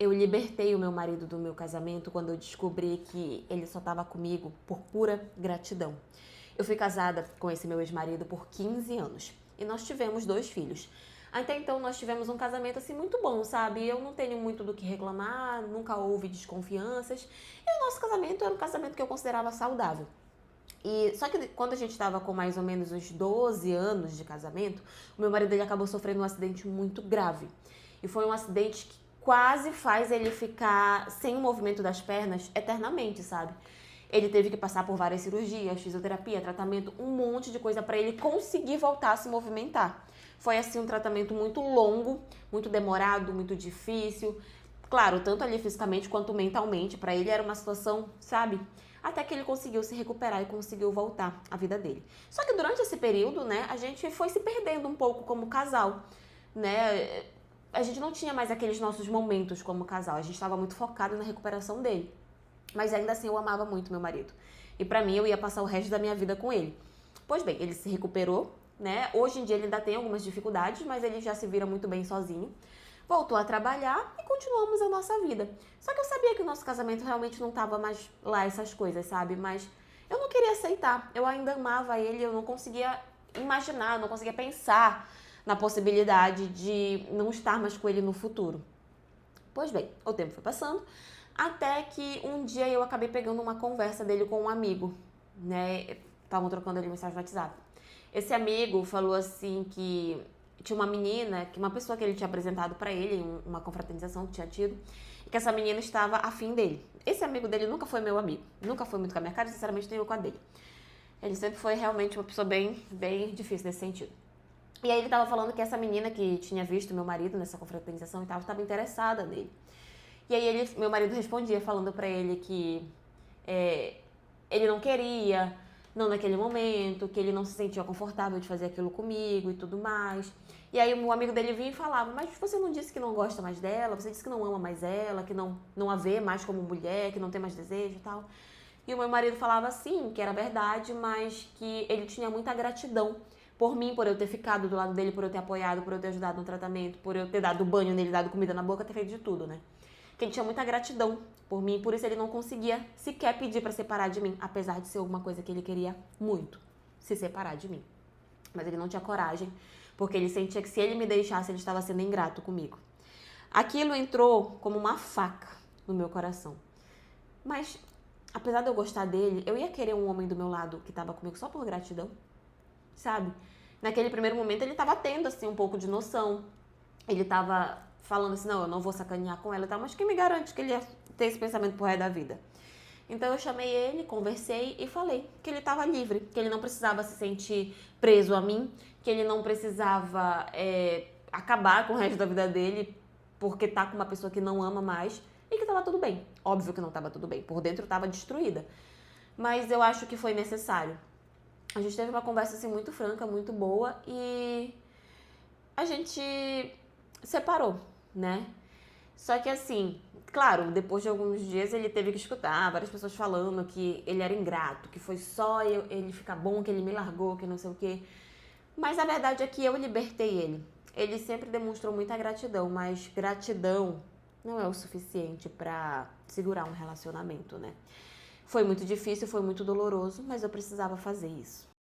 eu libertei o meu marido do meu casamento quando eu descobri que ele só estava comigo por pura gratidão. Eu fui casada com esse meu ex-marido por 15 anos e nós tivemos 2 filhos. Até então nós tivemos um casamento assim muito bom, sabe? Eu não tenho muito do que reclamar, nunca houve desconfianças. E o nosso casamento era um casamento que eu considerava saudável. E só que quando a gente estava com mais ou menos uns 12 anos de casamento, o meu marido ele acabou sofrendo um acidente muito grave. E foi um acidente que quase faz ele ficar sem o movimento das pernas eternamente, sabe? Ele teve que passar por várias cirurgias, fisioterapia, tratamento, um monte de coisa para ele conseguir voltar a se movimentar. Foi assim um tratamento muito longo, muito demorado, muito difícil. Claro, tanto ali fisicamente quanto mentalmente, para ele era uma situação, sabe? Até que ele conseguiu se recuperar e conseguiu voltar à vida dele. Só que durante esse período, né, a gente foi se perdendo um pouco como casal, né? A gente não tinha mais aqueles nossos momentos como casal, a gente estava muito focado na recuperação dele. Mas ainda assim eu amava muito meu marido. E pra mim eu ia passar o resto da minha vida com ele. Pois bem, ele se recuperou, né? Hoje em dia ele ainda tem algumas dificuldades, mas ele já se vira muito bem sozinho. Voltou a trabalhar e continuamos a nossa vida. Só que eu sabia que o nosso casamento realmente não tava mais lá essas coisas, sabe? Mas eu não queria aceitar. Eu ainda amava ele, eu não conseguia imaginar, não conseguia pensar na possibilidade de não estar mais com ele no futuro. Pois bem, o tempo foi passando, até que um dia eu acabei pegando uma conversa dele com um amigo, né? Estavam trocando ali mensagem no WhatsApp. Esse amigo falou assim que tinha uma menina, que uma pessoa que ele tinha apresentado pra ele, uma confraternização que tinha tido, e que essa menina estava afim dele. Esse amigo dele nunca foi meu amigo, nunca foi muito com a minha cara, sinceramente nem eu com a dele. Ele sempre foi realmente uma pessoa bem difícil nesse sentido. E aí ele tava falando que essa menina que tinha visto meu marido nessa confraternização e tal, estava interessada nele. E aí meu marido respondia falando pra ele que ele não queria, não naquele momento, que ele não se sentia confortável de fazer aquilo comigo e tudo mais. E aí o amigo dele vinha e falava, mas você não disse que não gosta mais dela, você disse que não ama mais ela, que não a vê mais como mulher, que não tem mais desejo e tal. E o meu marido falava assim, que era verdade, mas que ele tinha muita gratidão por mim, por eu ter ficado do lado dele, por eu ter apoiado, por eu ter ajudado no tratamento, por eu ter dado banho nele, dado comida na boca, ter feito de tudo, né? Que ele tinha muita gratidão por mim, por isso ele não conseguia sequer pedir pra separar de mim, apesar de ser alguma coisa que ele queria muito, se separar de mim. Mas ele não tinha coragem, porque ele sentia que se ele me deixasse, ele estava sendo ingrato comigo. Aquilo entrou como uma faca no meu coração. Mas, apesar de eu gostar dele, eu ia querer um homem do meu lado que estava comigo só por gratidão, sabe? Naquele primeiro momento ele estava tendo, assim, um pouco de noção. Ele estava falando assim, não, eu não vou sacanear com ela e tal, mas quem me garante que ele ia ter esse pensamento pro resto da vida? Então eu chamei ele, conversei e falei que ele estava livre, que ele não precisava se sentir preso a mim, que ele não precisava acabar com o resto da vida dele porque tá com uma pessoa que não ama mais e que tava tudo bem. Óbvio que não tava tudo bem, por dentro eu tava destruída. Mas eu acho que foi necessário. A gente teve uma conversa assim muito franca, muito boa e a gente separou, né? Só que assim, claro, depois de alguns dias ele teve que escutar várias pessoas falando que ele era ingrato, que foi só ele ficar bom, que ele me largou, que não sei o quê. Mas a verdade é que eu libertei ele. Ele sempre demonstrou muita gratidão, mas gratidão não é o suficiente pra segurar um relacionamento, né? Foi muito difícil, foi muito doloroso, mas eu precisava fazer isso.